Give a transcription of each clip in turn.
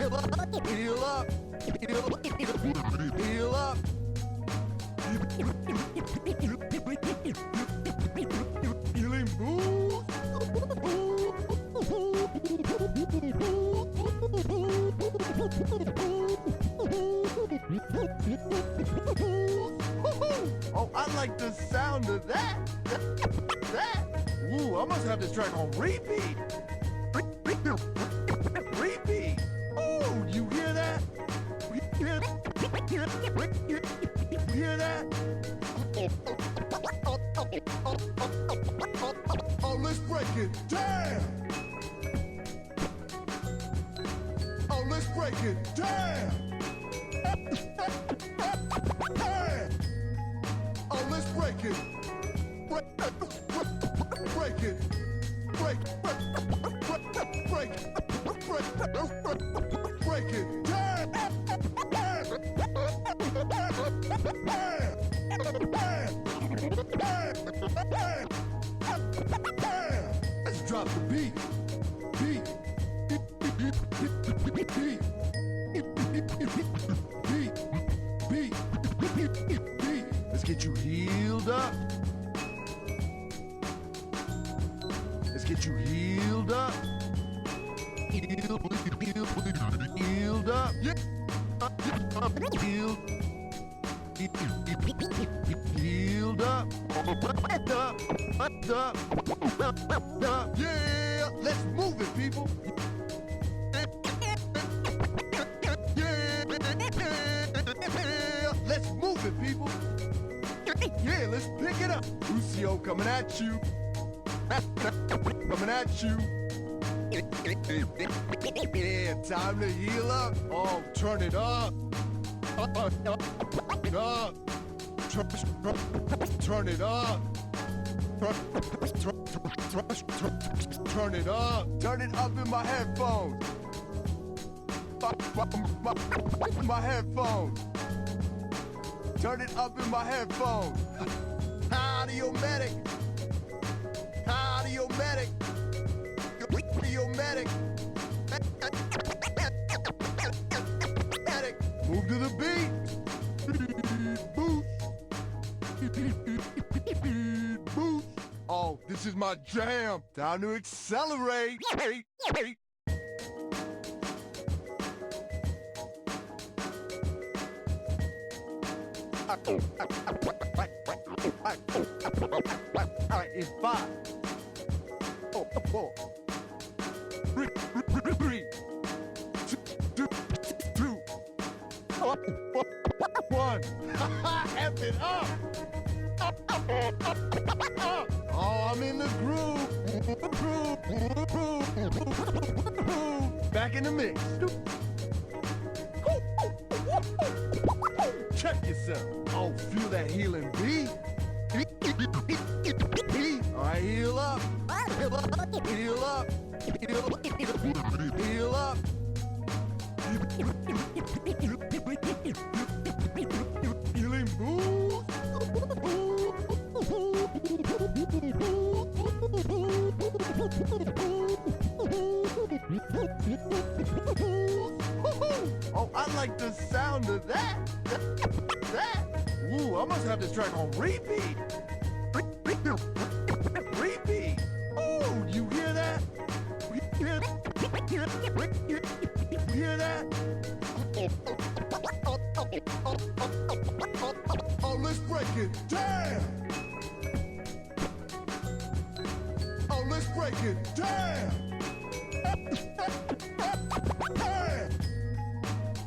Heal up. Heal up. Healing boost. Oh, I like the sound of that. Ooh, I must have this track on repeat. Repeat. Ooh, you hear that? You hear that? Oh, let's break it. Damn! Oh, let's break it. Damn! Damn! Oh, let's break it. Break it. Break it. Damn! Let's drop the beat. Beat. Let's get you healed up. Let's get you healed up. Healed up. Healed. Healed up. Yeah, let's move it, people. Yeah, let's move it, people. Yeah, let's pick it up. Lucio coming at you. Coming at you. Yeah, time to heal up. Oh, turn it up. Up. Turn it up. Turn it up. Turn it up in my headphones. My headphones. Turn it up in my headphones. Audio medic. Audio medic. Audio medic. Move to the beat. Boost. Boost. Oh, this is my jam. Time to accelerate. Alright, in 5, 4, 3, 2, 1. F it up. Oh, I'm in the groove. Back in the mix. Check yourself. Oh, feel that healing beat. All right, heal up. Heal up. Heal up. Healing boost. Oh, I like the sound of that. Ooh, I must have this track on repeat. Repeat. Ooh, you hear that? You hear that? Oh, let's break it. Damn! Oh, let's break it. Damn! Damn!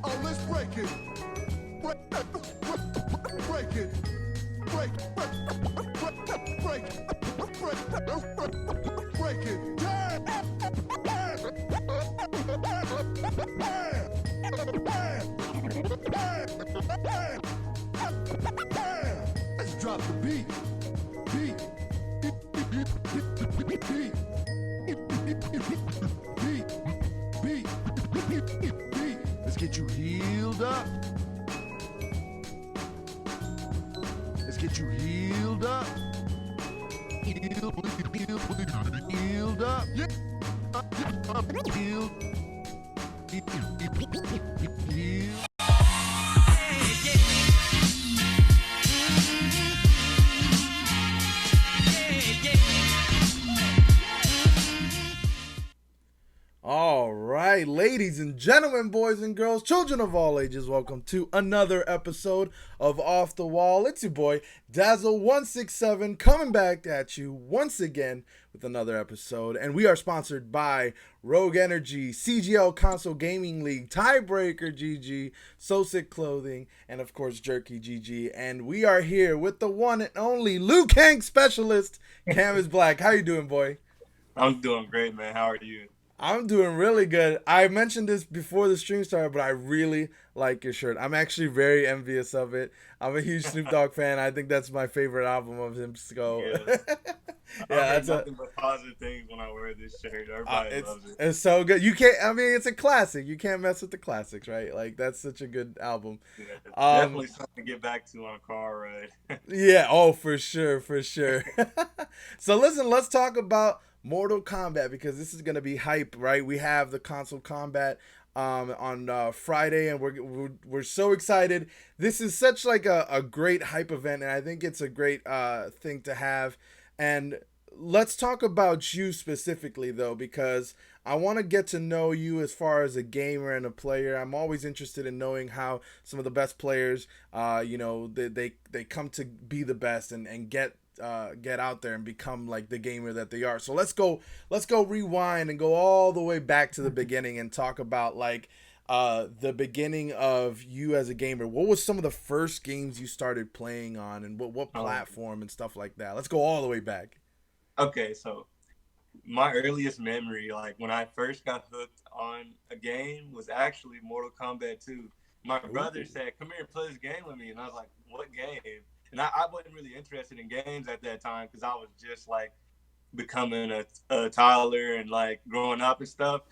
Oh, let's break it. Break it. Break it. Break it. Damn! Let's drop the beat. Let's get you healed up. Let's get you healed up. Healed up. Healed. All right, ladies and gentlemen, boys and girls, children of all ages, welcome to another episode of Off the Wall. It's your boy Dazzle167 coming back at you once again with another episode, and we are sponsored by Rogue Energy, CGL Console Gaming League, Tiebreaker GG, So Sick Clothing, and of course Jerky GG. And we are here with the one and only Luke Hank specialist, Camisblack. How you doing, boy? I'm doing great, man. How are you? I'm doing really good. I mentioned this before the stream started, but I really like your shirt. I'm actually very envious of it. I'm a huge Snoop Dogg fan. I think that's my favorite album of him. So, Yes. yeah, I've heard that's nothing but positive things when I wear this shirt. Everybody loves it. it's so good. You can't. I mean, it's a classic. You can't mess with the classics, right? Like that's such a good album. Yeah, Um, definitely something to get back to on a car ride. Yeah, oh, for sure, for sure. So listen, let's talk about Mortal Kombat because this is gonna be hype, right? We have the console combat on Friday, and we're so excited. This is such like a great hype event, and I think it's a great thing to have. And let's talk about you specifically though, because I want to get to know you as far as a gamer and a player. I'm always interested in knowing how some of the best players, they come to be the best and get out there and become like the gamer that they are. So let's go rewind and go all the way back to the beginning and talk about like the beginning of you as a gamer. What was some of the first games you started playing on, and what platform and stuff like that? Let's go all the way back. Okay, so my earliest memory, like when I first got hooked on a game, was actually Mortal Kombat 2. My brother said, "Come here and play this game with me," and I was like, "What game?" And I wasn't really interested in games at that time because I was just like becoming a toddler and like growing up and stuff.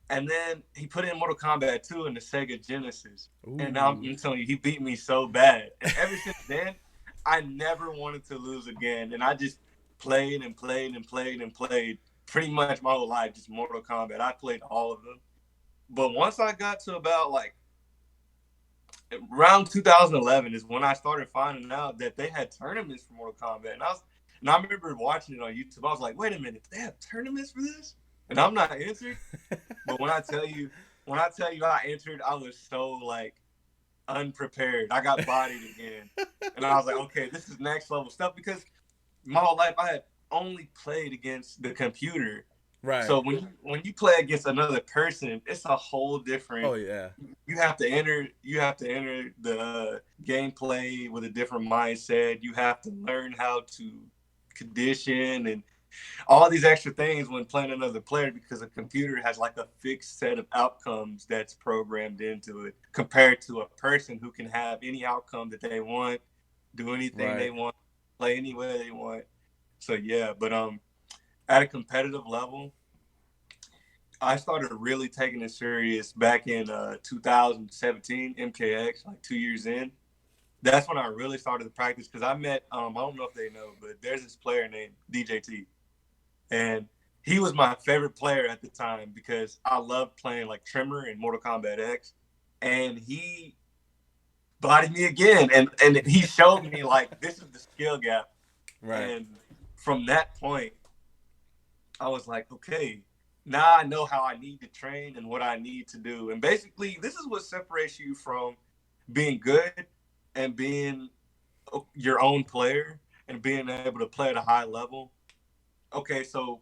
And then he put in Mortal Kombat 2 in the Sega Genesis. Ooh. And I'm telling you, he beat me so bad. And ever since then, I never wanted to lose again. And I just played and played and played and played pretty much my whole life, just Mortal Kombat. I played all of them. But once I got to about like around 2011 is when I started finding out that they had tournaments for Mortal Kombat. And I remember watching it on YouTube. I was like, wait a minute, they have tournaments for this? And I'm not entered. But when I tell you I entered, I was so like unprepared. I got bodied again. And I was like, okay, this is next level stuff because my whole life I had only played against the computer. Right. So when you play against another person, it's a whole different. Oh yeah. You have to enter the gameplay with a different mindset. You have to learn how to condition and all these extra things when playing another player because a computer has like a fixed set of outcomes that's programmed into it compared to a person who can have any outcome that they want, do anything they want, play any way they want. So yeah, but at a competitive level, I started really taking it serious back in 2017, MKX, like 2 years in. That's when I really started to practice because I met, I don't know if they know, but there's this player named DJT. And he was my favorite player at the time because I loved playing like Trimmer in Mortal Kombat X. And he bodied me again. And he showed me like, this is the skill gap. Right. And from that point, I was like, okay, now I know how I need to train and what I need to do. And basically, this is what separates you from being good and being your own player and being able to play at a high level. Okay, so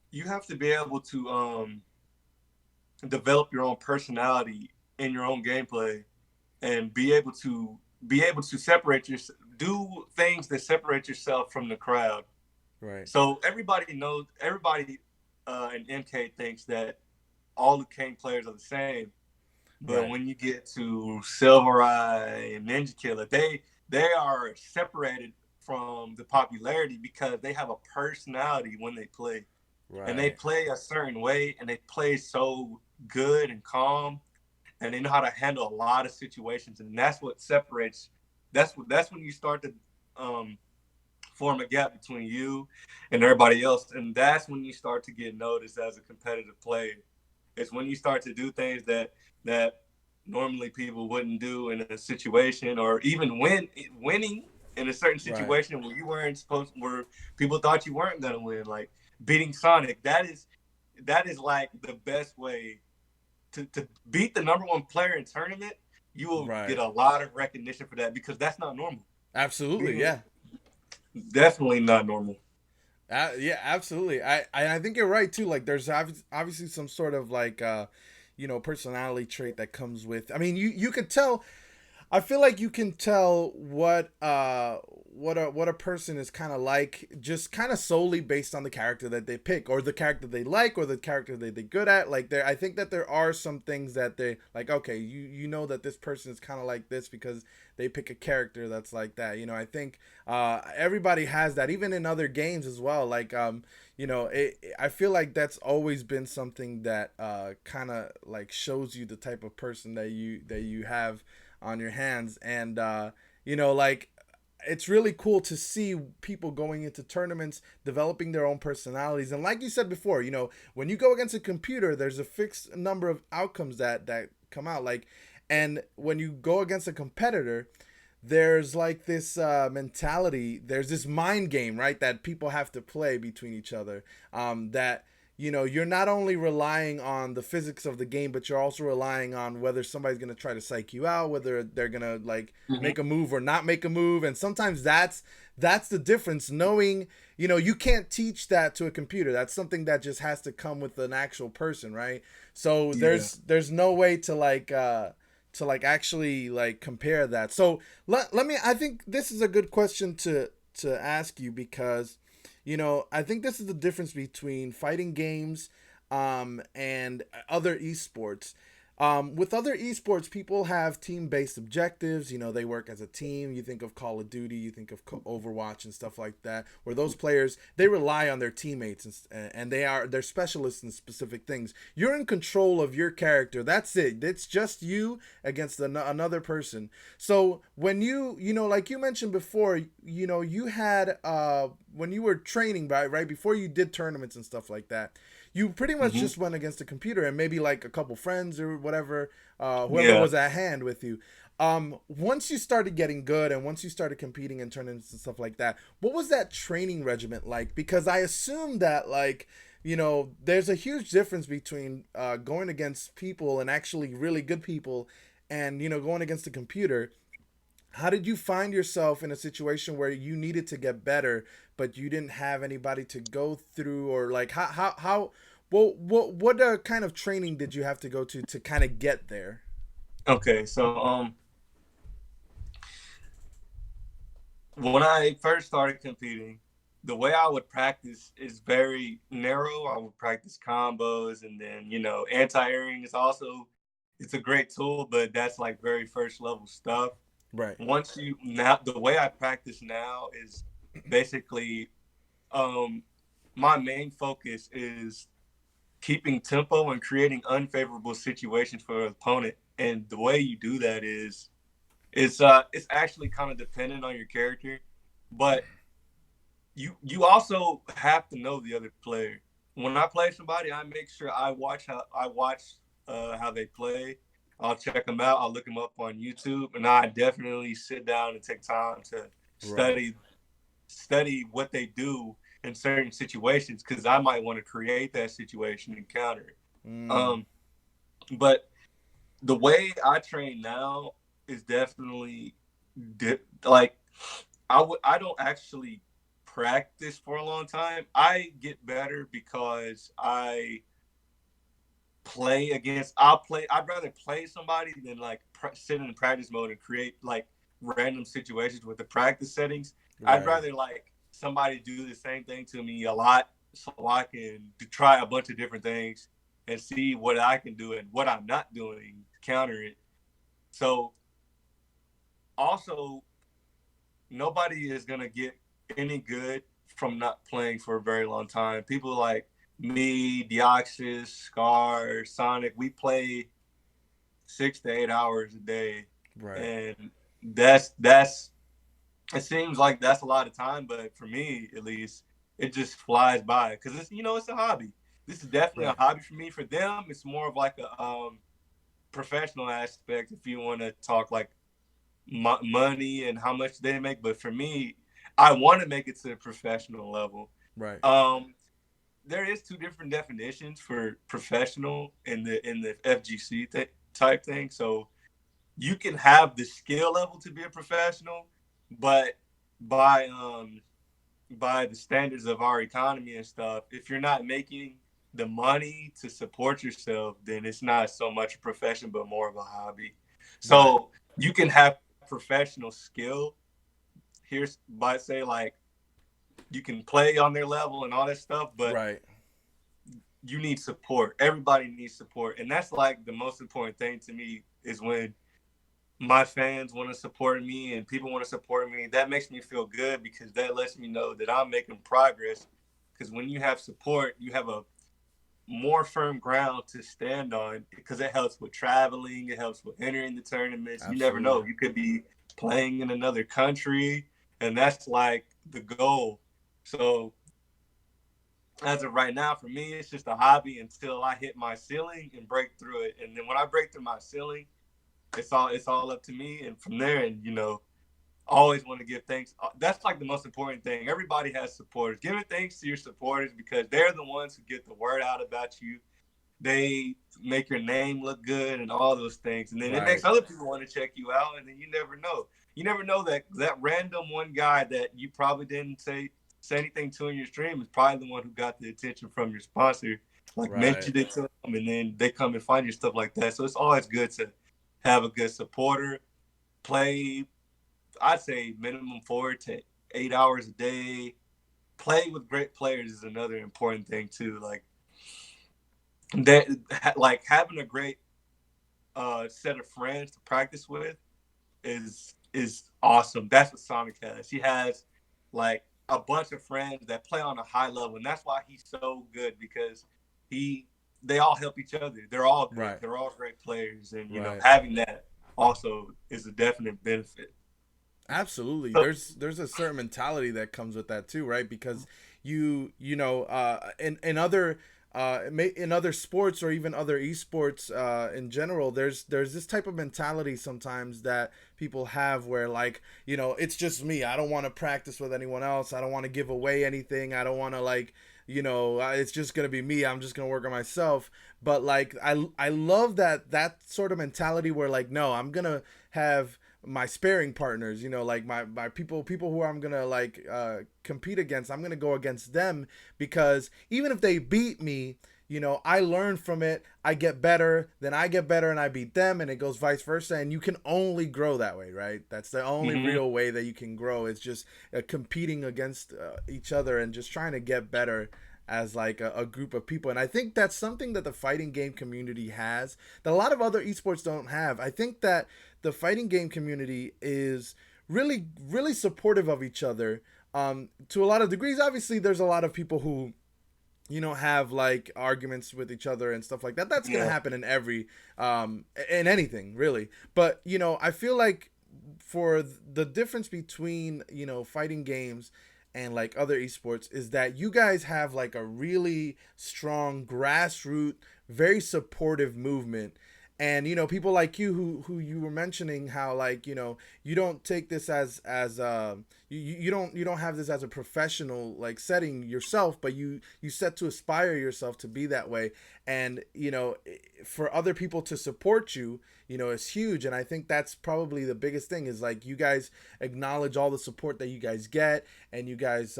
you have to be able to develop your own personality in your own gameplay and be able to separate yourself, do things that separate yourself from the crowd. Right. So everybody in MK thinks that all the King players are the same. But when you get to Silver Eye and Ninja Killer, they are separated from the popularity because they have a personality when they play. Right. And they play a certain way and they play so good and calm and they know how to handle a lot of situations. And that's what separates. That's when you start to form a gap between you and everybody else. And that's when you start to get noticed as a competitive player. It's when you start to do things that normally people wouldn't do in a situation, or even winning in a certain Right. situation where you weren't supposed, where people thought you weren't gonna win, like beating Sonic. That is like the best way to beat the number one player in tournament. You will get Right. a lot of recognition for that because that's not normal. Absolutely. Beating Yeah. definitely not normal. Yeah, absolutely. I think you're right too. Like, there's obviously some sort of like, personality trait that comes with. I mean, you could tell. I feel like you can tell what a person is kind of like, just kind of solely based on the character that they pick, or the character they like, or the character they're good at. Like, I think that there are some things that they like. Okay, you know that this person is kind of like this because they pick a character that's like that. I think everybody has that, even in other games as well. Like, I feel like that's always been something that kind of like shows you the type of person that you have on your hands. And like, it's really cool to see people going into tournaments developing their own personalities. And like you said before, when you go against a computer, there's a fixed number of outcomes that come out. Like, and when you go against a competitor, there's like this mentality, there's this mind game, right, that people have to play between each other. That you're not only relying on the physics of the game, but you're also relying on whether somebody's going to try to psych you out, whether they're going to like Mm-hmm. make a move or not make a move. And sometimes that's the difference. Knowing, you can't teach that to a computer. That's something that just has to come with an actual person, right? So Yeah. there's no way to actually like compare that. So let me, I think this is a good question to ask you, because I think this is the difference between fighting games and other esports. With other esports, people have team-based objectives. They work as a team. You think of Call of Duty, you think of Overwatch and stuff like that, where those players, they rely on their teammates, and they're specialists in specific things. You're in control of your character. That's it. It's just you against another person. So when like you mentioned before, you had when you were training, right before you did tournaments and stuff like that, you pretty much Mm-hmm. just went against a computer and maybe like a couple friends or whatever, whoever Yeah. was at hand with you. Once you started getting good and once you started competing in tournaments and stuff like that, what was that training regiment like? Because I assume that, like, there's a huge difference between going against people and actually really good people, and going against a computer. How did you find yourself in a situation where you needed to get better, but you didn't have anybody to go through, or like how what kind of training did you have to go to kind of get there? Okay. So when I first started competing, the way I would practice is very narrow. I would practice combos, and then anti-airing is also, it's a great tool, but that's like very first level stuff. Right. Once you now The way I practice now is basically, um my main focus is keeping tempo and creating unfavorable situations for an opponent. And the way you do that is it's actually kind of dependent on your character, but you also have to know the other player. When I play somebody, I make sure I watch how they play. I'll check them out. I'll look them up on YouTube, and I definitely sit down and take time to Right. study what they do in certain situations, because I might want to create that situation and counter it. Mm. Um, but the way I train now is definitely like I don't actually practice for a long time. I get better because I'd rather play somebody than like sit in practice mode and create like random situations with the practice settings. I'd Right. rather like somebody do the same thing to me a lot, so I can try a bunch of different things and see what I can do and what I'm not doing to counter it. So also, nobody is gonna get any good from not playing for a very long time. People like me, Deoxys, Scar, Sonic, we play 6 to 8 hours a day, Right. and that's it seems like that's a lot of time, but for me at least, it just flies by because it's a hobby. this is definitely a Right. hobby for me. For them, it's more of like a professional aspect. If you want to talk like money and how much they make, but for me, I want to make it to a professional level. Right. Um, there is two different definitions for professional in the FGC type thing. So you can have the skill level to be a professional, but by by the standards of our economy and stuff, if you're not making the money to support yourself, then it's not so much a profession, but more of a hobby. Right. So you can have professional skill. Here's by say like you can play on their level and all that stuff, but Right. you need support. Everybody needs support, and that's like the most important thing to me is when my fans want to support me and people want to support me. That makes me feel good because that lets me know that I'm making progress. Because when you have support, you have a more firm ground to stand on because it helps with traveling, it helps with entering the tournaments. You never Absolutely. know. You could be playing in another country, and that's like the goal. So as of right now, for me, it's just a hobby until I hit my ceiling and break through it. And then when I break through my ceiling, it's all up to me. And from there, and always want to give thanks. That's like the most important thing. Everybody has supporters. Giving thanks to your supporters because they're the ones who get the word out about you. They make your name look good and all those things. And then it Right. makes other people want to check you out. And then you never know. You never know that random one guy that you probably didn't say anything to in your stream is probably the one who got the attention from your sponsor. Like Right. mentioned it to them, and then they come and find you stuff like that. So it's always good to have a good supporter. Play, I'd say minimum 4 to 8 hours a day. Play with great players is another important thing too. Like having a great set of friends to practice with is awesome. That's what Sonic has. He has like a bunch of friends that play on a high level, and that's why he's so good because he they all help each other. They're all good. Right. They're all great players, and Right. having that also is a definite benefit. Absolutely. So, There's a certain mentality that comes with that too, right? Because in other in other sports or even other esports in general, there's this type of mentality sometimes that people have where like, it's just me. I don't want to practice with anyone else. I don't want to give away anything. I don't want to like, it's just gonna be me. I'm just gonna work on myself. But like, I love that sort of mentality where like, no, I'm gonna have my sparring partners, like my people who I'm gonna like compete against. I'm gonna go against them because even if they beat me, I learn from it. I get better, then I get better and I beat them, and it goes vice versa. And you can only grow that way, right? That's the only mhm. real way that you can grow. It's just competing against each other and just trying to get better as like a group of people. And I think that's something that the fighting game community has that a lot of other esports don't have. I think that the fighting game community is really, really supportive of each other to a lot of degrees. Obviously, there's a lot of people who have like arguments with each other and stuff like that. That's gonna Yeah. happen in every in anything really. But I feel like for the difference between fighting games and like other esports is that you guys have like a really strong grassroots, very supportive movement. And people like you who you were mentioning how like you don't take this as you don't have this as a professional like setting yourself, but you set to aspire yourself to be that way. And for other people to support you, is huge. And I think that's probably the biggest thing is like you guys acknowledge all the support that you guys get, and you guys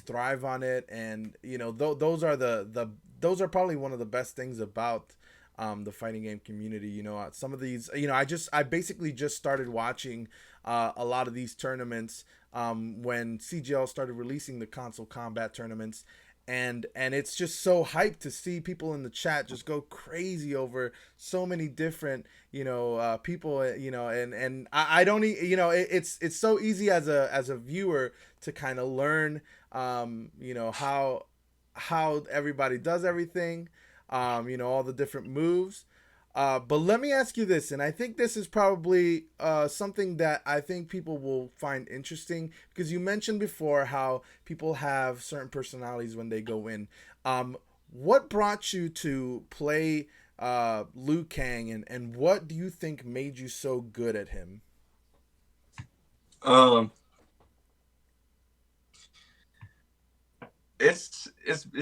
thrive on it. And those are those are probably one of the best things about the fighting game community. Some of these, I basically just started watching a lot of these tournaments when CGL started releasing the console combat tournaments. And it's just so hyped to see people in the chat just go crazy over so many different people, and I don't it's so easy as a viewer to kind of learn how everybody does everything, all the different moves. But let me ask you this, and I think this is probably something that I think people will find interesting because you mentioned before how people have certain personalities when they go in. What brought you to play Liu Kang, and what do you think made you so good at him? Um, it's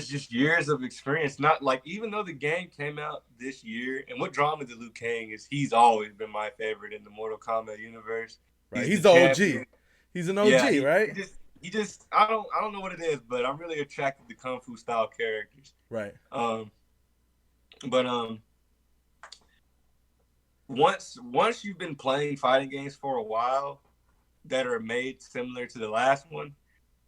just years of experience. Not like even though the game came out this year, and what drawn me to Liu Kang is he's always been my favorite in the Mortal Kombat universe. Right, He's the he's the OG. champion. He's an Yeah, OG, right? he just I don't know what it is, but I'm really attracted to kung fu style characters. Right. Um, but once you've been playing fighting games for a while that are made similar to the last one,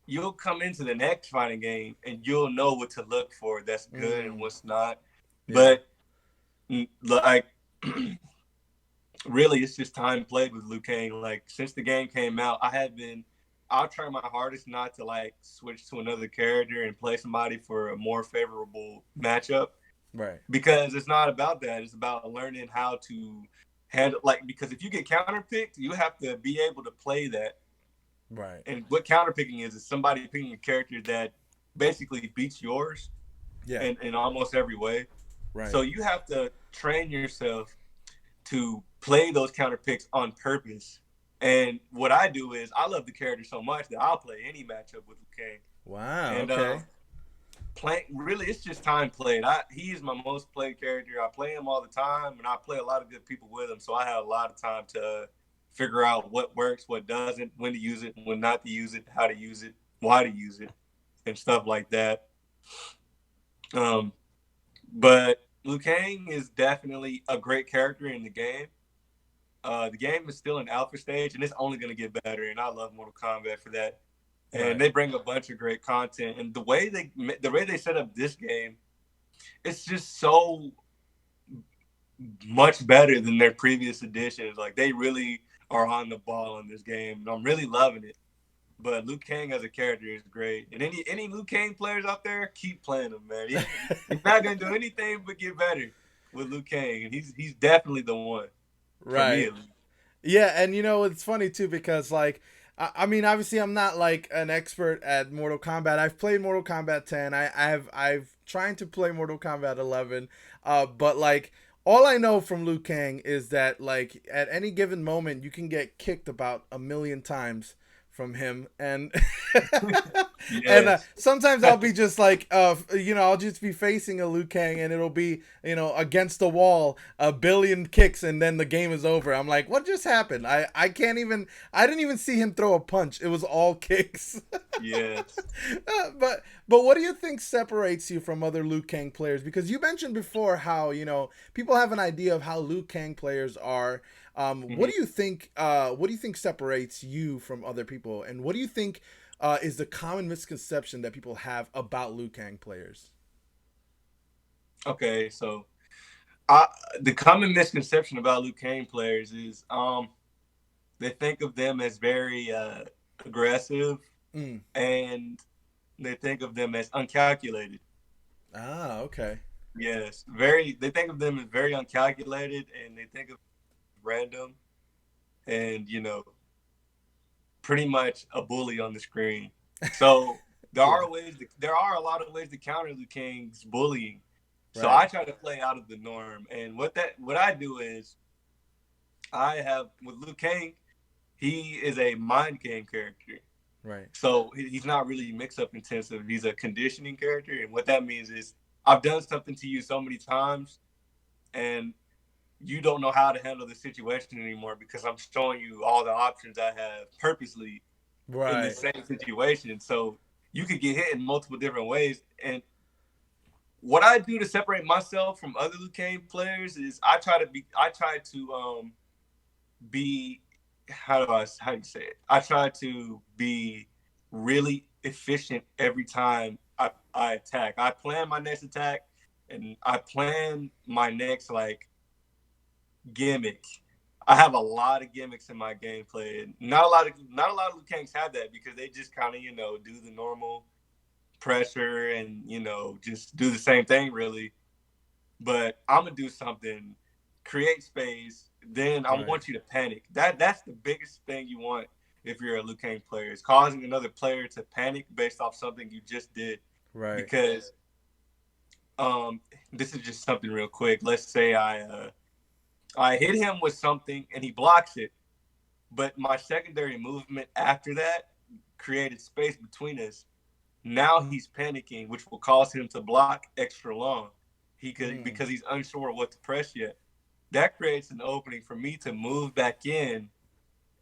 you'll come into the next fighting game and you'll know what to look for that's good and what's not. Yeah. But like really it's just time played with Liu Kang. Like since the game came out, I'll try my hardest not to like switch to another character and play somebody for a more favorable matchup. Right. Because it's not about that. It's about learning how to handle like because if you get counterpicked, you have to be able to play that. Right. And what counterpicking is somebody picking a character that basically beats yours Yeah. in almost every way. Right. So you have to train yourself to play those counter picks on purpose. And what I do is I love the character so much that I'll play any matchup with Liu Kang. Wow. And Okay. really it's just time played. He is my most played character. I play him all the time, and I play a lot of good people with him. So I have a lot of time to figure out what works, what doesn't, when to use it, when not to use it, how to use it, why to use it, and stuff like that. But Liu Kang is definitely a great character in the game. The game is still in alpha stage, and it's only going to get better. And I love Mortal Kombat for that. And Right. they bring a bunch of great content. And the way they set up this game, it's just so much better than their previous editions. Like they really are on the ball in this game, and I'm really loving it. But Liu Kang as a character is great. And any Liu Kang players out there, keep playing him, man. He's not gonna do anything but get better with Liu Kang, and he's definitely the one for me Right. at least. Yeah, and it's funny too because like I mean obviously I'm not like an expert at Mortal Kombat. I've played Mortal Kombat 10. I've trying to play Mortal Kombat 11. But like all I know from Liu Kang is that like at any given moment you can get kicked about a million times from him and and Yes. sometimes I'll be just like I'll just be facing a Liu Kang and it'll be against the wall a billion kicks and then the game is over. I'm like, what just happened? I can't even, I didn't even see him throw a punch. It was all kicks. Yes. But what do you think separates you from other Liu Kang players? Because you mentioned before how people have an idea of how Liu Kang players are. What do you think? What do you think separates you from other people? And what do you think is the common misconception that people have about Liu Kang players? Okay, so the common misconception about Liu Kang players is they think of them as very aggressive Mm. and they think of them as uncalculated. Ah, okay. Yes, very. They think of them as very uncalculated, and they think of random, and pretty much a bully on the screen. So Yeah. there are a lot of ways to counter Liu Kang's bullying. So Right. I try to play out of the norm, and what I do is I have with Liu Kang, he is a mind game character. Right. So he's not really mix up intensive. He's a conditioning character, and what that means is I've done something to you so many times, and you don't know how to handle the situation anymore because I'm showing you all the options I have purposely in the Right. same situation. So you could get hit in multiple different ways. And what I do to separate myself from other Liu Kang players is I try to be how do you say it? I try to be really efficient every time I attack. I plan my next attack and I plan my next like gimmick. I have a lot of gimmicks in my gameplay. And not a lot of Liu Kangs have that because they just kind of, do the normal pressure and, just do the same thing really. But I'm gonna do something create space, then I Right. want you to panic. That's the biggest thing you want if you're a Liu Kang player, is causing another player to panic based off something you just did. Right. Because um this is just something real quick. Let's say I hit him with something and he blocks it, but my secondary movement after that created space between us. Now he's panicking, which will cause him to block extra long. He could, Mm. because he's unsure of what to press yet. That creates an opening for me to move back in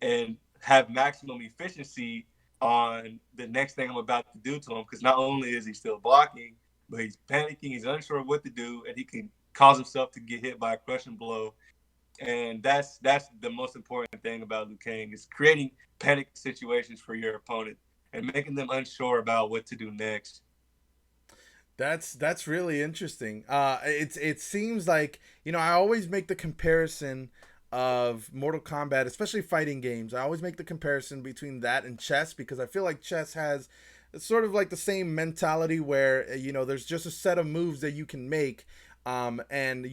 and have maximum efficiency on the next thing I'm about to do to him. Because not only is he still blocking, but he's panicking, he's unsure of what to do, and he can cause himself to get hit by a crushing blow. And that's the most important thing about Liu Kang, is creating panic situations for your opponent and making them unsure about what to do next. That's really interesting. It seems like, I always make the comparison of Mortal Kombat, especially fighting games. I always make the comparison between that and chess, because I feel like chess has sort of like the same mentality where there's just a set of moves that you can make, and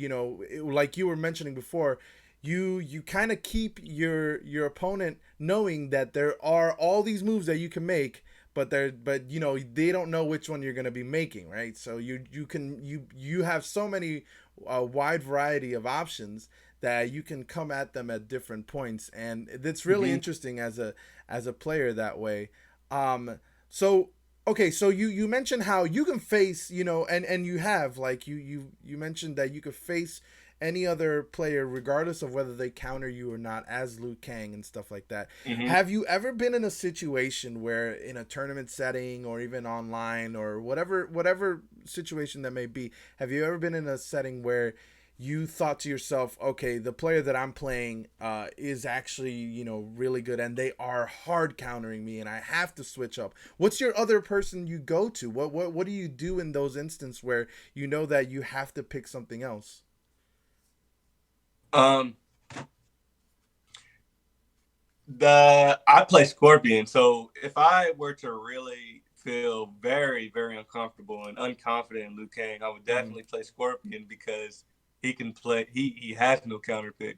like you were mentioning before, you kind of keep your opponent knowing that there are all these moves that you can make, but they don't know which one you're going to be making, right? So you have so many wide variety of options that you can come at them at different points, and it's really Mm-hmm. interesting as a player that way. So okay, so you mentioned how you can face, and you have, like, you mentioned that you could face any other player regardless of whether they counter you or not, as Liu Kang and stuff like that. Mm-hmm. Have you ever been in a situation where, in a tournament setting or even online or whatever situation that may be, have you ever been in a setting where you thought to yourself, okay, the player that I'm playing is actually, really good, and they are hard countering me, and I have to switch up? What's your other person you go to? What do you do in those instances where you know that you have to pick something else? Um, the I play Scorpion, so if I were to really feel very, very uncomfortable and unconfident in Liu Kang, I would Mm, definitely play Scorpion, because he can play. He has no counter pick.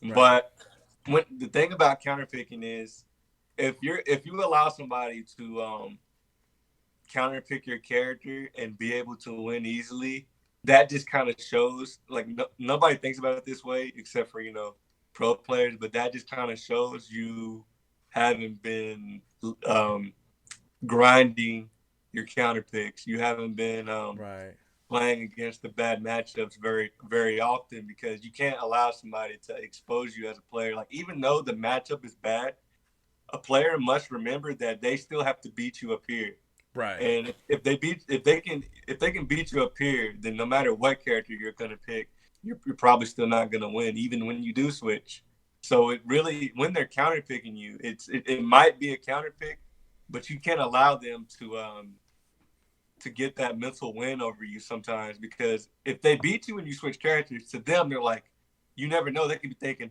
right. But when the thing about counter picking is, if you allow somebody to counter pick your character and be able to win easily, that just kind of shows, like, nobody thinks about it this way except for pro players, but that just kind of shows you haven't been um, grinding your counter picks. You haven't been Right. playing against the bad matchups very, very often, because you can't allow somebody to expose you as a player. Like, even though the matchup is bad, a player must remember that they still have to beat you up here. Right. And if they can beat you up here, then no matter what character you're gonna pick, you're probably still not gonna win, even when you do switch. So it really, when they're counter picking you, it might be a counter pick, but you can't allow them to get that mental win over you sometimes, because if they beat you and you switch characters, to them they're like, you never know, they could be thinking,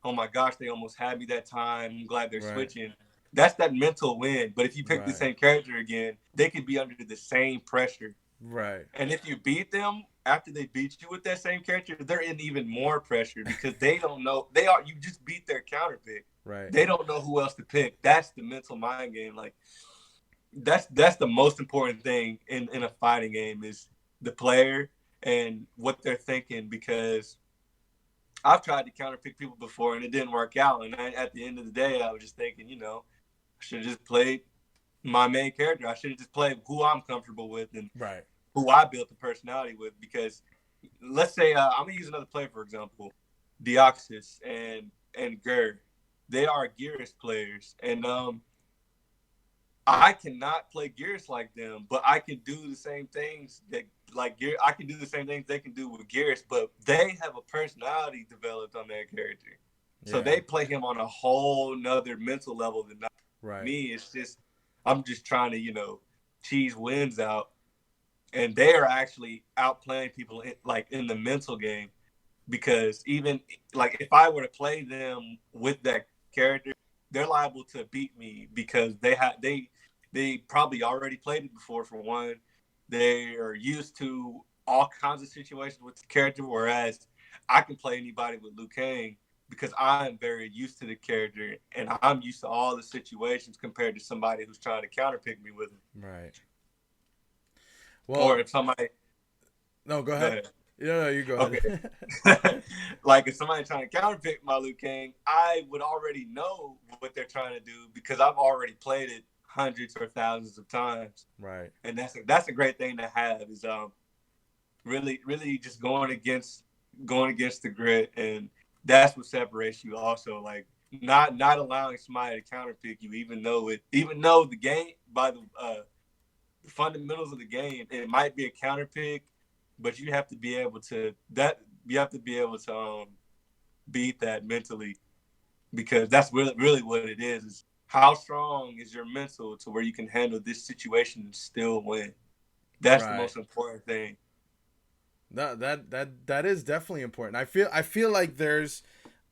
oh my gosh, they almost had me that time, I'm glad they're Right. switching. That's that mental win. But if you pick the Right. same character again, they could be under the same pressure. Right. And if you beat them after they beat you with that same character, they're in even more pressure, because they don't know, you just beat their counter pick. Right. They don't know who else to pick. That's the mental mind game. Like, that's the most important thing in a fighting game, is the player and what they're thinking, because I've tried to counterpick people before and it didn't work out. And at the end of the day, I was just thinking, I should have just played my main character. I should have just played who I'm comfortable with and Right. who I built the personality with. Because let's say I'm gonna use another player for example, Deoxys and Gur. They are Gearus players, and I cannot play Gears like them, but I can do the same things that, like, Gear. I can do the same things they can do with Gears, but they have a personality developed on their character, so Yeah. they play him on a whole nother mental level than Right. me. It's just, I'm just trying to cheese wins out, and they are actually outplaying people like in the mental game, because even like if I were to play them with that character, they're liable to beat me, because they probably already played it before, for one. They are used to all kinds of situations with the character, whereas I can play anybody with Liu Kang because I'm very used to the character and I'm used to all the situations compared to somebody who's trying to counterpick me with him. Right. Or Well, if somebody, no, go go ahead. ahead. No, you go Okay. ahead. Like if somebody trying to counterpick my Liu Kang, I would already know what they're trying to do because I've already played it hundreds or thousands of times. Right. And that's a great thing to have is really just going against the grit, and that's what separates you also, like not allowing somebody to counterpick you even though the game by the fundamentals of the game, it might be a counterpick, but you have to be able to beat that mentally, because that's really what it is how strong is your mental to where you can handle this situation and still win. That's the Right. most important thing. That is definitely important. I feel like there's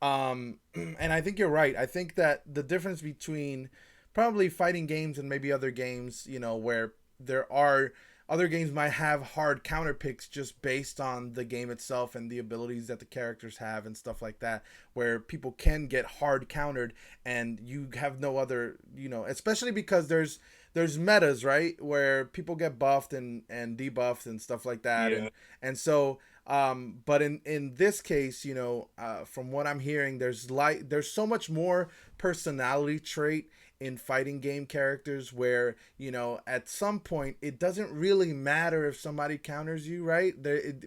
and I think you're right. I think that the difference between probably fighting games and maybe other games, where there are other games might have hard counter picks just based on the game itself and the abilities that the characters have and stuff like that, where people can get hard countered and you have no other, especially because there's metas, right, where people get buffed and debuffed and stuff like that. Yeah. And so but in this case, from what I'm hearing, there's so much more personality trait in fighting game characters where, at some point it doesn't really matter if somebody counters you, right?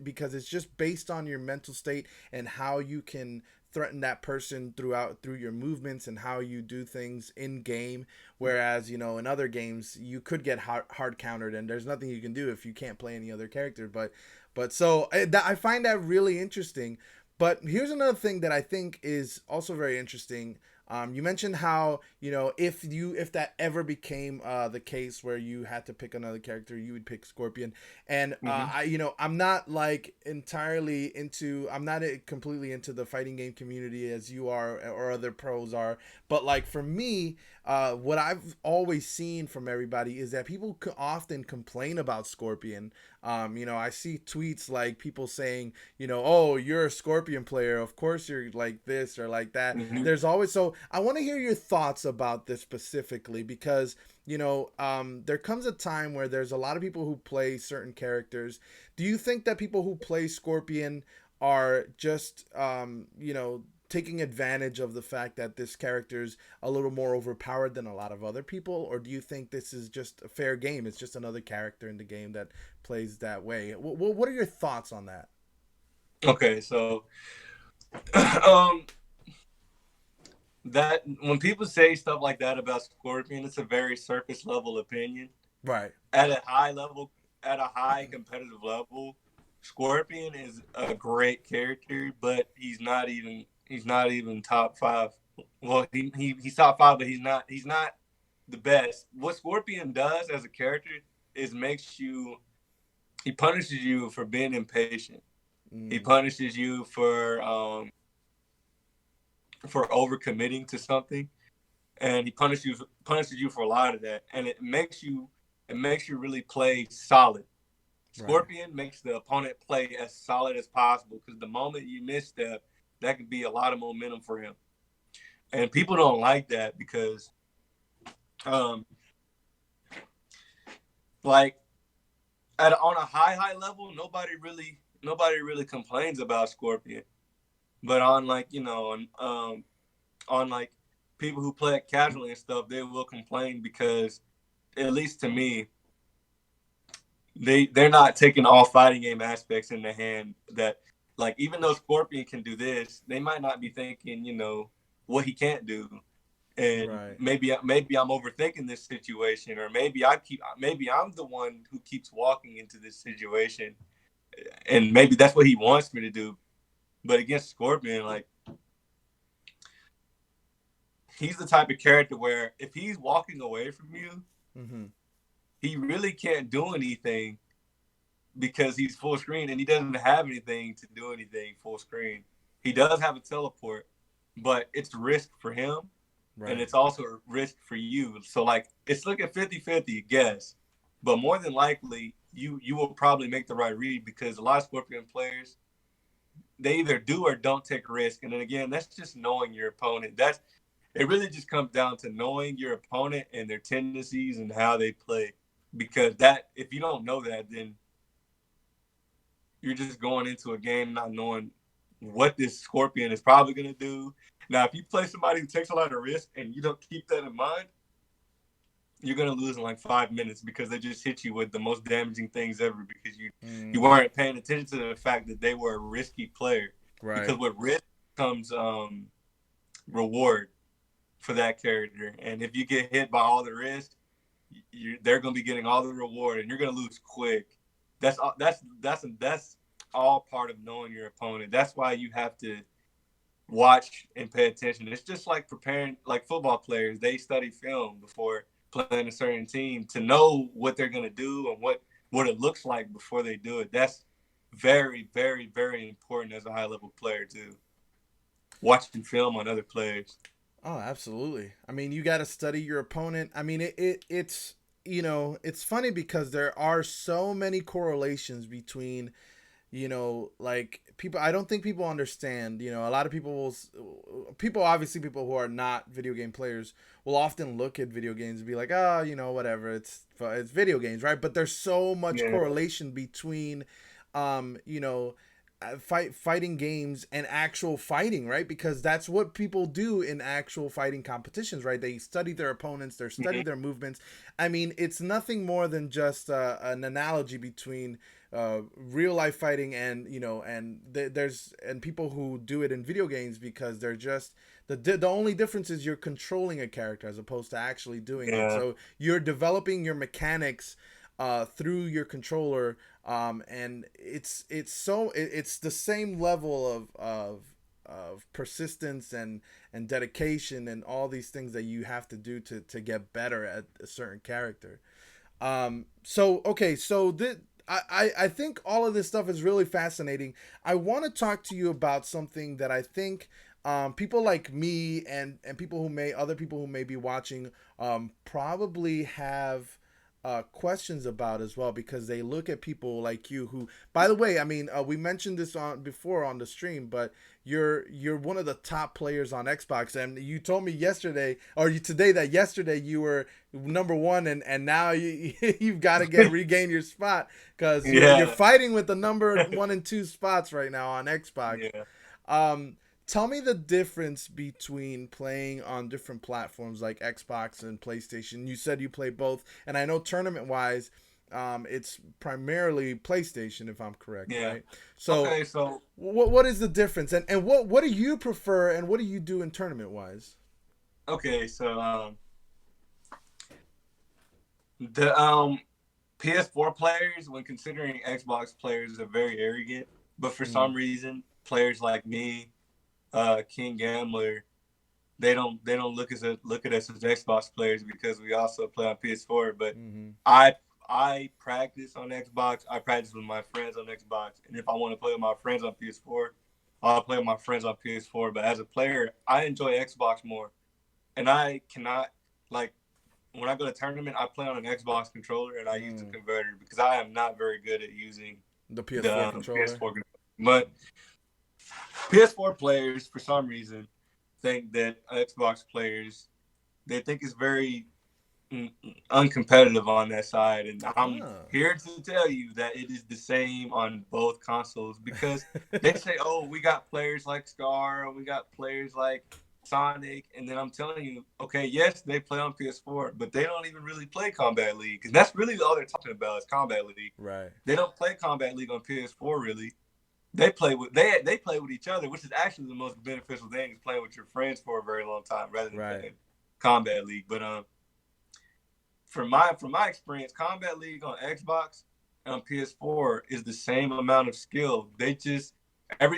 Because it's just based on your mental state and how you can threaten that person through your movements and how you do things in game. Whereas, in other games you could get hard countered and there's nothing you can do if you can't play any other character. But so I find that really interesting. But here's another thing that I think is also very interesting. You mentioned how, if that ever became the case where you had to pick another character, you would pick Scorpion. And I'm not I'm not completely into the fighting game community as you are or other pros are. But like for me, what I've always seen from everybody is that people often complain about Scorpion. I see tweets like people saying, oh, you're a Scorpion player, of course you're like this or like that. Mm-hmm. There's always, so I want to hear your thoughts about this specifically because, there comes a time where there's a lot of people who play certain characters. Do you think that people who play Scorpion are just, taking advantage of the fact that this character's a little more overpowered than a lot of other people? Or do you think this is just a fair game? It's just another character in the game that plays that way. What are your thoughts on that? Okay, so that when people say stuff like that about Scorpion, it's a very surface level opinion. Right. At a high competitive level, Scorpion is a great character, but he's not even top 5. Well, he's top 5, but he's not the best. What Scorpion does as a character is he punishes you for being impatient. He punishes you for overcommitting to something, and he punishes you for a lot of that, and it makes you really play solid. Scorpion makes the opponent play as solid as possible, because the moment you misstep, that could be a lot of momentum for him. And people don't like that because, like, on a high level, nobody really complains about Scorpion. But on on like people who play it casually and stuff, they will complain because, at least to me, they're not taking all fighting game aspects in the hand. That, like, even though Scorpion can do this, they might not be thinking, what he can't do. And maybe I'm overthinking this situation, or maybe I'm the one who keeps walking into this situation, and maybe that's what he wants me to do. But against Scorpion, like, he's the type of character where if he's walking away from you, he really can't do anything because he's full screen and he doesn't have anything to do anything full screen. He does have a teleport, but it's risk for him, and it's also a risk for you. So, like, it's looking 50-50, guess. But more than likely, you will probably make the right read, because a lot of Scorpion players, they either do or don't take a risk. And then again, that's just knowing your opponent. It really just comes down to knowing your opponent and their tendencies and how they play. Because that, if you don't know that, then you're just going into a game not knowing what this Scorpion is probably going to do. Now, if you play somebody who takes a lot of risk and you don't keep that in mind, you're going to lose in like 5 minutes, because they just hit you with the most damaging things ever, because you weren't paying attention to the fact that they were a risky player. Right. Because with risk comes reward for that character. And if you get hit by all the risk, they're going to be getting all the reward, and you're going to lose quick. That's all part of knowing your opponent. That's why you have to watch and pay attention. It's just like preparing, like football players. They study film before playing a certain team to know what they're going to do and what it looks like before they do it. That's very, very, very important as a high-level player too. Watching film on other players. Oh, absolutely. I mean, you got to study your opponent. I mean, it's, you know, it's funny because there are so many correlations between, you know, like people, I don't think people understand, you know, a lot of people obviously people who are not video game players will often look at video games and be like, oh, you know, whatever, it's video games, right? But there's so much correlation between, you know, fighting games and actual fighting, right? Because that's what people do in actual fighting competitions, right? They study their opponents, they study their movements. I mean, it's nothing more than just an analogy between real life fighting and, you know, and there's people who do it in video games, because they're just the only difference is you're controlling a character as opposed to actually doing it. So you're developing your mechanics through your controller, and it's the same level of persistence and dedication and all these things that you have to do to get better at a certain character. I think all of this stuff is really fascinating. I want to talk to you about something that I think people like me and other people who may be watching probably have questions about as well, because they look at people like you who, by the way, I mean, we mentioned this before on the stream, but you're one of the top players on Xbox, and you told me yesterday that yesterday you were number one, and now you've got to regain your spot, because you're fighting with the number 1 and 2 spots right now on Xbox. Tell me the difference between playing on different platforms like Xbox and PlayStation. You said you play both, and I know tournament-wise, it's primarily PlayStation, if I'm correct, right? So, okay, so what is the difference, and what do you prefer, and what do you do in tournament-wise? Okay, so the PS4 players, when considering Xbox players, are very arrogant, but for some reason, players like me, King Gambler, they don't look at us as Xbox players, because we also play on PS4. But I practice on Xbox. I practice with my friends on Xbox, and if I want to play with my friends on PS4, I'll play with my friends on PS4. But as a player, I enjoy Xbox more, and I cannot, like, when I go to tournament, I play on an Xbox controller, and I use the converter, because I am not very good at using the PS4 controller. PS4 controller. But PS4 players, for some reason, think that Xbox players, they think it's very uncompetitive on that side. And I'm here to tell you that it is the same on both consoles, because they say, oh, we got players like Scar, we got players like Sonic. And then I'm telling you, okay, yes, they play on PS4, but they don't even really play Combat League, because that's really all they're talking about is Combat League. Right. They don't play Combat League on PS4, really. They play with each other, which is actually the most beneficial thing, is playing with your friends for a very long time rather than playing Combat League. But from my experience, Combat League on Xbox and on PS4 is the same amount of skill. They just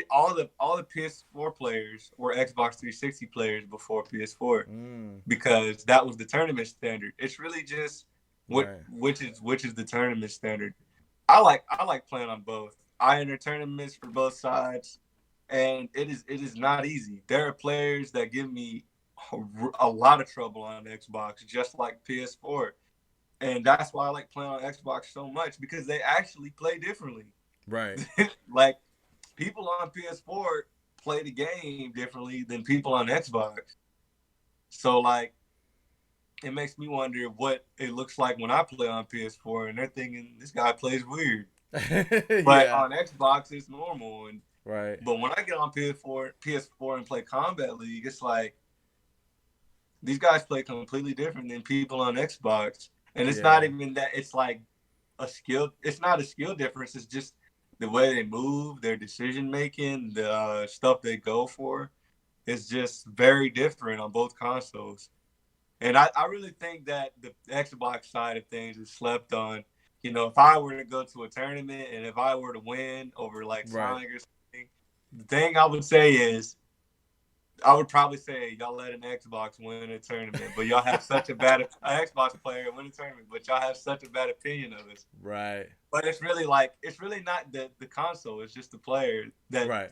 all the PS4 players were Xbox 360 players before PS4, because that was the tournament standard. It's really just which is the tournament standard. I like playing on both. I enter tournaments for both sides, and it is not easy. There are players that give me a lot of trouble on Xbox, just like PS4. And that's why I like playing on Xbox so much, because they actually play differently. Right. Like, people on PS4 play the game differently than people on Xbox. So like, it makes me wonder what it looks like when I play on PS4, and they're thinking this guy plays weird. But Yeah. on Xbox, it's normal. And Right. but when I get on PS4 and play Combat League, it's like these guys play completely different than people on Xbox. And it's not Yeah. even that. It's like a skill. It's not a skill difference. It's just the way they move, their decision making, the stuff they go for. It's just very different on both consoles. And I really think that the Xbox side of things is slept on. You know, if I were to go to a tournament and if I were to win over like Right. Sonic or something, the thing I would say is, I would probably say y'all let an Xbox win a tournament, but y'all have such a bad Xbox player win a tournament, but y'all have such a bad opinion of us. Right. But it's really like, it's really not the console. It's just the player that Right.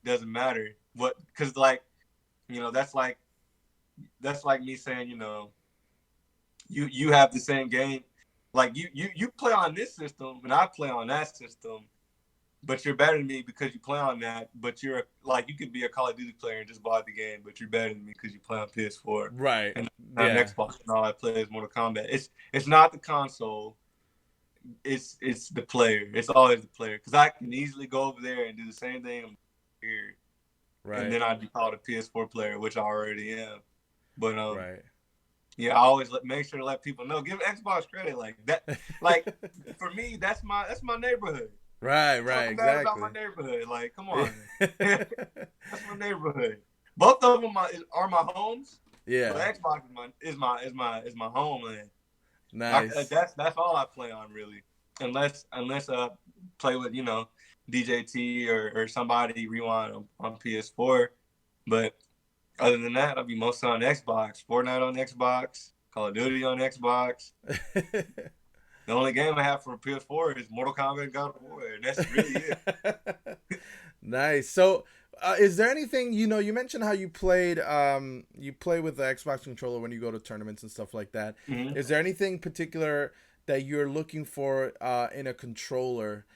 doesn't matter. What, because like, you know, that's like me saying, you know, you have the same game, like you play on this system and I play on that system, but you're better than me because you play on that. But you're like, you could be a Call of Duty player and just bought the game, but you're better than me because you play on PS4 Right. and on Yeah. Xbox, and all I play is Mortal Kombat. It's not the console. It's the player. It's always the player, because I can easily go over there and do the same thing here, and Right. then I'd be called a PS4 player, which I already am. But Right. yeah, I always make sure to let people know, give Xbox credit like that. Like, for me, that's my neighborhood. Right. Right. Talking bad about my Exactly. neighborhood, like, come on. That's my neighborhood. Both of them are my homes, but Yeah. Xbox is my homeland. Nice. That's all I play on, really, unless play with, you know, DJT or somebody rewind on PS4. But other than that, I'll be mostly on Xbox. Fortnite on Xbox, Call of Duty on Xbox. The only game I have for PS4 is Mortal Kombat and God of War, and that's really it. Nice. So, is there anything, you mentioned how you play with the Xbox controller when you go to tournaments and stuff like that. Mm-hmm. Is there anything particular that you're looking for in a controller?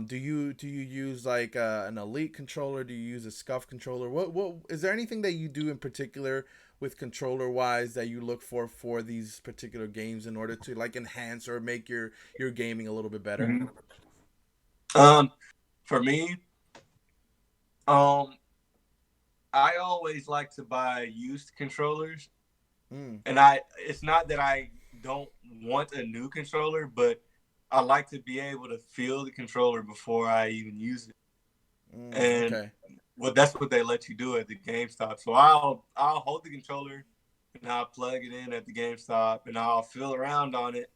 Do you use like an Elite controller? Do you use a Scuff controller? What is there anything that you do in particular with controller wise that you look for these particular games in order to like enhance or make your gaming a little bit better? Mm-hmm. For me, I always like to buy used controllers, and it's not that I don't want a new controller, but I like to be able to feel the controller before I even use it. And Okay. well, that's what they let you do at the GameStop. So I'll hold the controller and I'll plug it in at the GameStop and I'll feel around on it.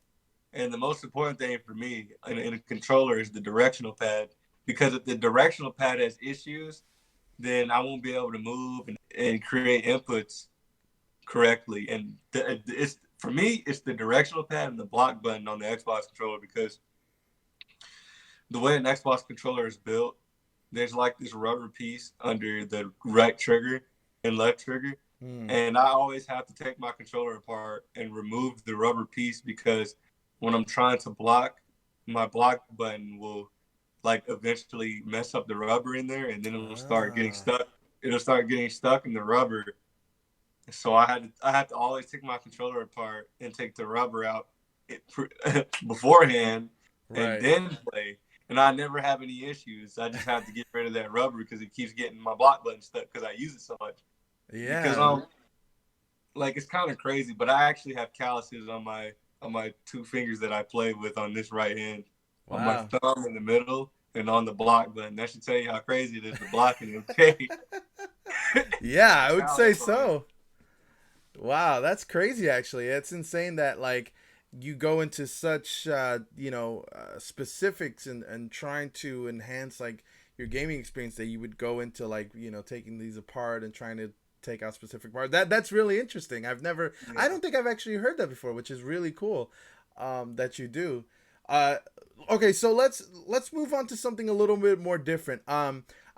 And the most important thing for me in a controller is the directional pad, because if the directional pad has issues, then I won't be able to move and create inputs correctly. And it's, for me, it's the directional pad and the block button on the Xbox controller, because the way an Xbox controller is built, there's like this rubber piece under the right trigger and left trigger. And I always have to take my controller apart and remove the rubber piece, because when I'm trying to block, my block button will like eventually mess up the rubber in there, and then it will start getting Ah. stuck. It'll start getting stuck in the rubber. So I have to always take my controller apart and take the rubber out beforehand and Right. then play. And I never have any issues. I just have to get rid of that rubber because it keeps getting my block button stuck because I use it so much. Because Yeah. like, it's kind of crazy, but I actually have calluses on my two fingers that I play with on this right hand, on my Wow. thumb in the middle, and on the block button. That should tell you how crazy it is to block in okay. Yeah, I would say Callus on it. so. Wow, that's crazy actually. It's insane that like you go into such specifics and trying to enhance like your gaming experience that you would go into like, taking these apart and trying to take out specific parts. That's really interesting. Yeah. I don't think I've actually heard that before, which is really cool that you do. Uh okay, so let's move on to something a little bit more different.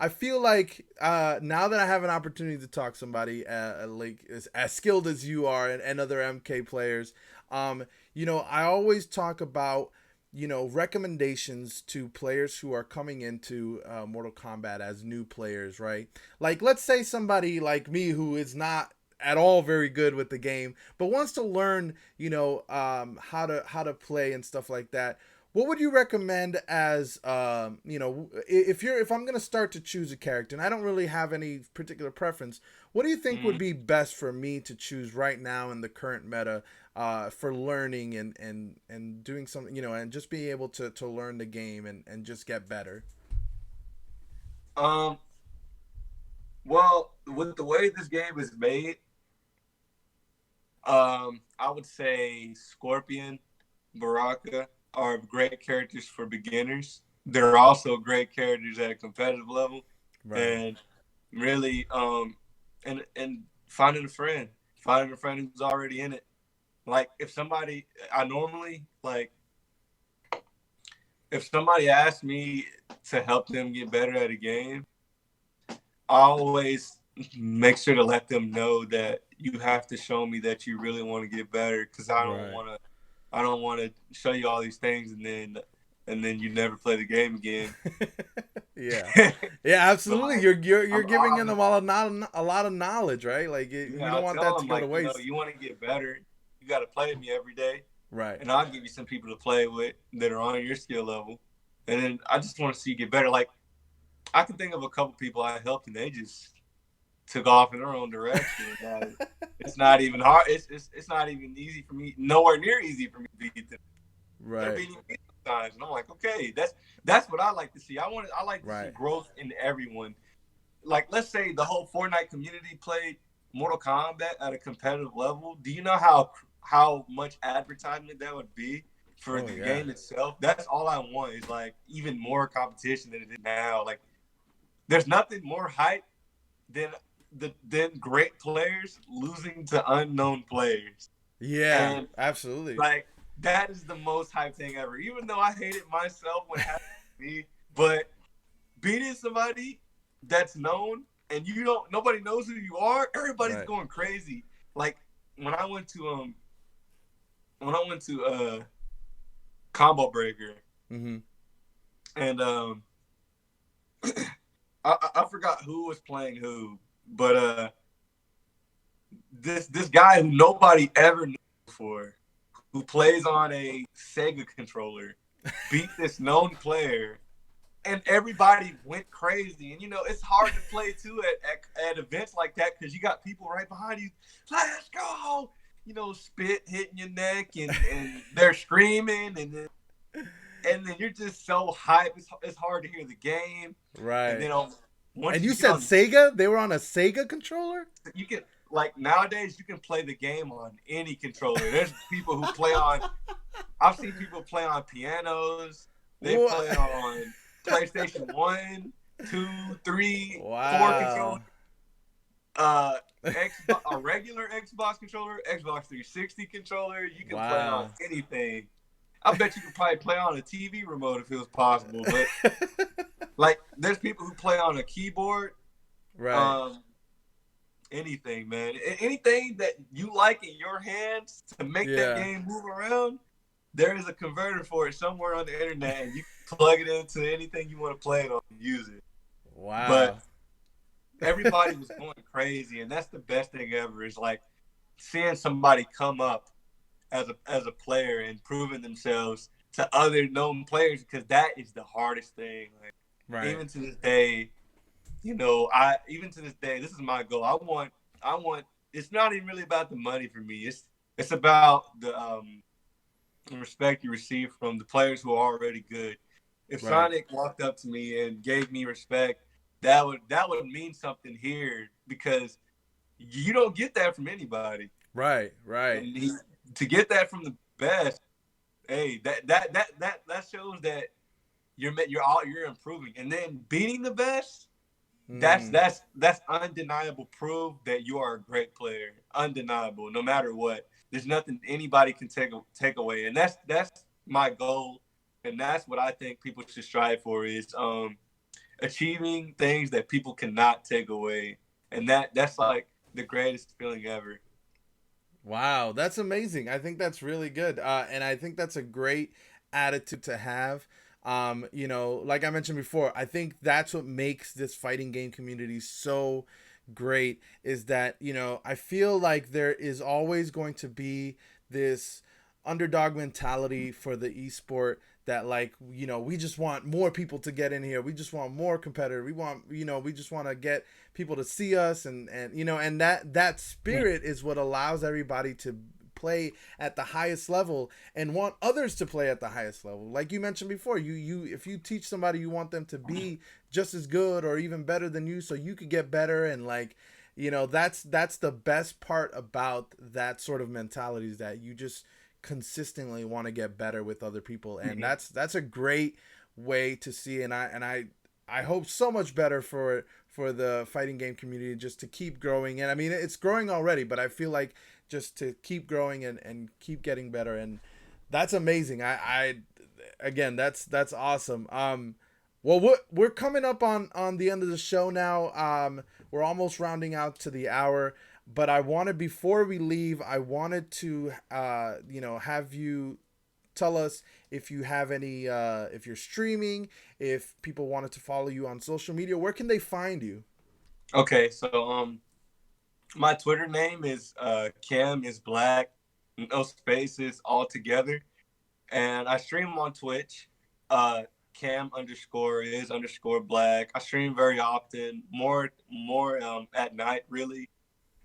I feel like now that I have an opportunity to talk to somebody like as skilled as you are and other MK players, I always talk about, recommendations to players who are coming into Mortal Kombat as new players, right? Like, let's say somebody like me who is not at all very good with the game, but wants to learn, how to play and stuff like that. What would you recommend as, if I'm gonna start to choose a character and I don't really have any particular preference, what do you think would be best for me to choose right now in the current meta, for learning and doing something, and just being able to learn the game and just get better? Um, well, with the way this game is made, I would say Scorpion, Baraka are great characters for beginners. They're also great characters at a competitive level, Right. and really, and finding a friend who's already in it. Like if somebody, I normally like if somebody asks me to help them get better at a game, I always make sure to let them know that you have to show me that you really want to get better, because Right. I don't want to show you all these things and then you never play the game again. Yeah. Yeah, But absolutely. like, You're I'm, giving them I'm a lot of knowledge, right? Like you yeah, don't I want tell that to them go to like, waste. you want to get better, you got to play with me every day, Right. and I'll give you some people to play with that are on your skill level, and then I just want to see you get better. Like I can think of a couple people I helped, and they just took off in their own direction. Like, it's not even hard. It's not even easy for me. Nowhere near easy for me to beat them. They're Right. beating me sometimes, and I'm like, okay, that's what I like to see. I like to see Right. growth in everyone. Like, let's say the whole Fortnite community played Mortal Kombat at a competitive level. Do you know how much advertisement that would be for Oh the yeah. game itself? That's all I want, is like even more competition than it is now. Like, there's nothing more hype than than great players losing to unknown players. Yeah, And absolutely. like, that is the most hype thing ever. Even though I hate it myself when it happens to me, but beating somebody that's known and nobody knows who you are, everybody's Right. going crazy. Like when I went to Combo Breaker, Mm-hmm. and I forgot who was playing who, but this guy who nobody ever knew before, who plays on a Sega controller, beat this known player, and everybody went crazy. And it's hard to play too at events like that, because you got people right behind you. Let's go! Spit hitting your neck, and they're screaming, and then you're just so hyped. It's hard to hear the game, and Right. then once And you you get said on, Sega? They were on a Sega controller? you can, like, nowadays you can play the game on any controller. There's people who play on. I've seen people play on pianos. They What? play on PlayStation 1, 2, 3, 4 controllers. Wow. Xbox, a regular Xbox controller, Xbox 360 controller. You can play on Wow. anything. I bet you could probably play on a TV remote if it was possible. But like, there's people who play on a keyboard. Right. Um, anything, man. Anything that you like in your hands to make that Yeah. game move around, there is a converter for it somewhere on the internet, and you can plug it into anything you want to play it on and use it. But Wow. everybody was going crazy, and that's the best thing ever, is like seeing somebody come up as a player and proving themselves to other known players, because that is the hardest thing. Like, Right. even to this day, this is my goal. I want. It's not even really about the money for me. It's about the respect you receive from the players who are already good. If Right. Sonic walked up to me and gave me respect, that would mean something here, because you don't get that from anybody. Right. Right. And to get that from the best, hey, that shows that you're improving. And then beating the best, Mm. that's undeniable proof that you are a great player. Undeniable, no matter what. There's nothing anybody can take away, and that's my goal, and that's what I think people should strive for, is achieving things that people cannot take away, and that's like the greatest feeling ever. Wow, that's amazing. I think that's really good. And I think that's a great attitude to have. You know, like I mentioned before, I think that's what makes this fighting game community so great is that, you know, I feel like there is always going to be this underdog mentality for the esport that, like, you know, we just want more people to get in here. We just want more competitor. We want, you know, we just want to get people to see us, and you know, and that spirit is what allows everybody to play at the highest level and want others to play at the highest level. Like you mentioned before, you if you teach somebody, you want them to be just as good or even better than you so you could get better. And, like, you know, that's the best part about that sort of mentality, is that you just consistently want to get better with other people. And that's a great way to see. And I hope so much better for the fighting game community, just to keep growing. And I mean, it's growing already, but I feel like just to keep growing and keep getting better. And that's amazing. I again, that's awesome. Well, we're coming up on the end of the show now. We're almost rounding out to the hour, but I wanted, before we leave, I wanted to you know, have you tell us if you have any if you're streaming, if people wanted to follow you on social media, where can they find you? Okay, so my Twitter name is Camisblack, no spaces, all together, and I stream on Twitch. Cam _ black. I stream very often, more at night really,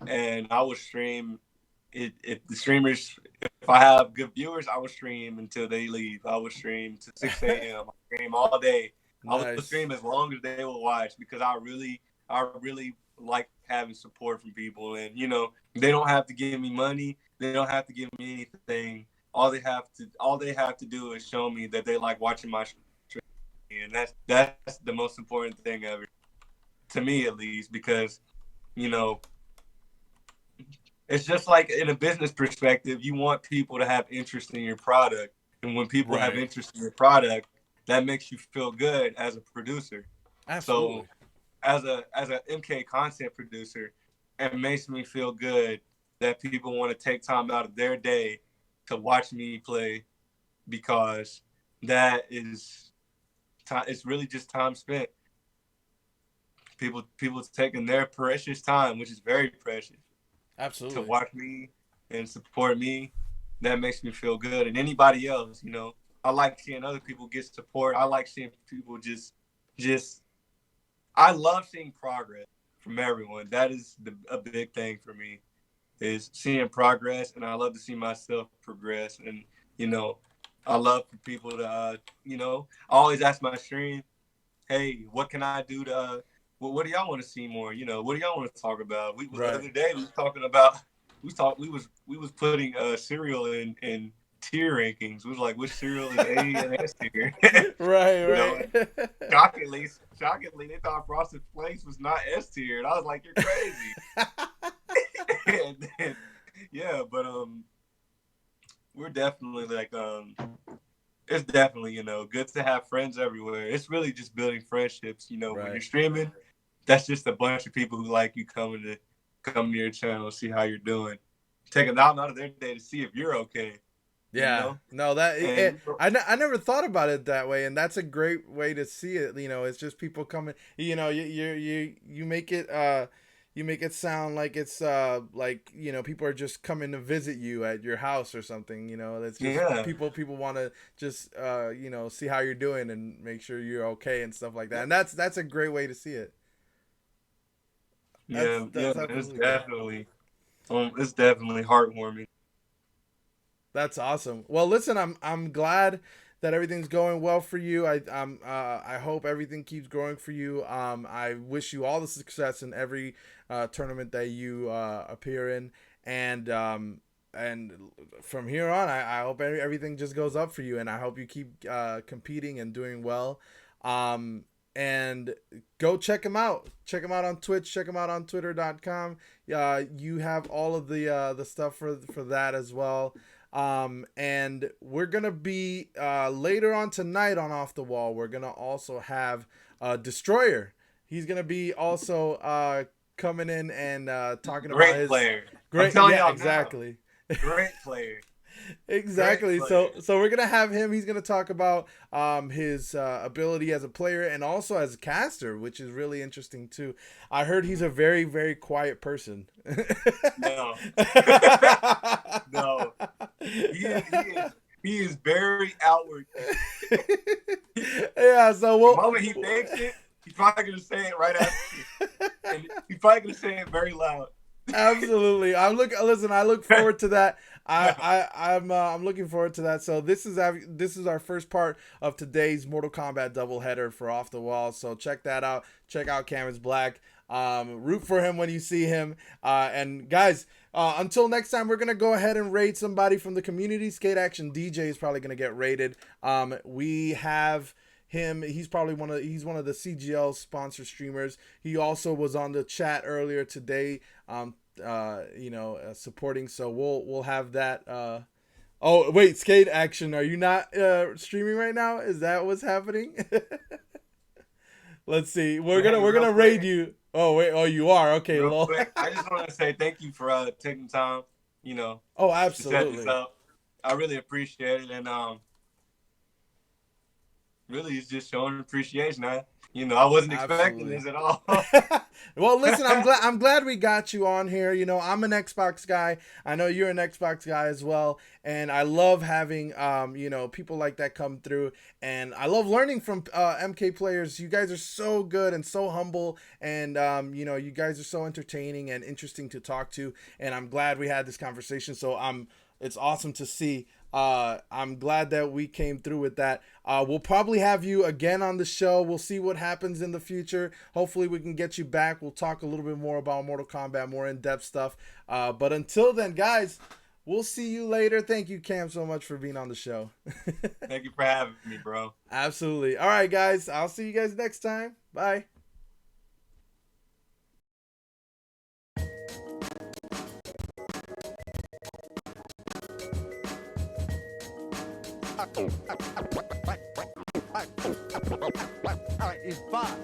and I will stream if the streamers, if I have good viewers, I will stream until they leave. I will stream to 6 a.m. I stream all day. I will Nice. stream as long as they will watch, because I really like having support from people. And, you know, they don't have to give me money. They don't have to give me anything. All they have to do is show me that they like watching my stream. And that's the most important thing ever, to me at least, because, you know, it's just like in a business perspective, you want people to have interest in your product. And when people have Right. interest in your product, that makes you feel good as a producer. Absolutely. So as a MK content producer, it makes me feel good that people want to take time out of their day to watch me play, because that is time. It's really just time spent. People taking their precious time, which is very precious, to Absolutely. watch me and support me. That makes me feel good. And anybody else, you know, I like seeing other people get support. I like seeing people just I love seeing progress from everyone. That is a big thing for me, is seeing progress, and I love to see myself progress. And, you know, I love for people to, you know, I always ask my stream, hey, what can I do to, what do y'all want to see more? You know, what do y'all want to talk about? The Right. other day we was talking about, we was putting cereal in tier rankings. We was like, which cereal is A and S tier? Right, You know, right. shockingly, they thought Frosted Flakes was not S tier, and I was like, "You're crazy." And then, yeah, but we're definitely like it's definitely, you know, good to have friends everywhere. It's really just building friendships. You know, when Right. you're streaming, that's just a bunch of people who like you come to your channel, see how you're doing, take a time out of their day to see if you're okay. You Yeah, know, no, that and I never thought about it that way, and that's a great way to see it. You know, it's just people coming. You know, you make it you make it sound like it's like, you know, people are just coming to visit you at your house or something. You know, it's just yeah, people want to just you know, see how you're doing and make sure you're okay and stuff like that. And that's a great way to see it. yeah, yeah, That's absolutely great. it's definitely heartwarming. That's awesome. Well, listen, I'm glad that everything's going well for you. I hope everything keeps growing for you. I wish you all the success in every tournament that you appear in, and from here on, I hope everything just goes up for you, and I hope you keep competing and doing well. And go check him out. Check him out on Twitch. Check him out on Twitter.com. You have all of the stuff for that as well. And we're gonna be later on tonight on Off the Wall. We're gonna also have Destroyer. He's gonna be also coming in and talking about Great his player. I'm great. telling Yeah, y'all now. exactly. Great player. Exactly. Great So player. we're gonna have him. He's gonna talk about his ability as a player and also as a caster, which is really interesting too. I heard he's a very very quiet person. No. No. He is very outward. Yeah. So The moment he thinks it, he's probably gonna say it right after. And he's probably gonna say it very loud. Absolutely. Listen, I look forward to that. I'm looking forward to that. So this is our first part of today's Mortal Kombat doubleheader for Off the Wall. So check that out. Check out Camisblack. Root for him when you see him. And guys, until next time, we're gonna go ahead and raid somebody from the community. Skate Action DJ is probably gonna get raided. We have him. He's probably one of the CGL sponsor streamers. He also was on the chat earlier today, supporting. So we'll have that. Oh wait, Skate Action, are you not streaming right now? Is that what's happening? Let's see. We're gonna raid you. Oh wait. Oh, you are. Okay. Real quick, I just want to say thank you for taking time. Oh, to set absolutely. this up. I really appreciate it, and really, it's just showing appreciation. I wasn't expecting this at all. Well, listen, I'm glad we got you on here. I'm an Xbox guy. I know you're an Xbox guy as well, and I love having people like that come through, and I love learning from MK players. You guys are so good and so humble, and you guys are so entertaining and interesting to talk to, and I'm glad we had this conversation. So it's awesome to see. I'm glad that we came through with that. We'll probably have you again on the show. We'll see what happens in the future. Hopefully we can get you back. We'll talk a little bit more about Mortal Kombat, more in-depth stuff. But until then, guys, we'll see you later. Thank you, Cam, so much for being on the show. Thank you for having me, bro. Absolutely. All right, guys. I'll see you guys next time. Bye. All right, it's 5.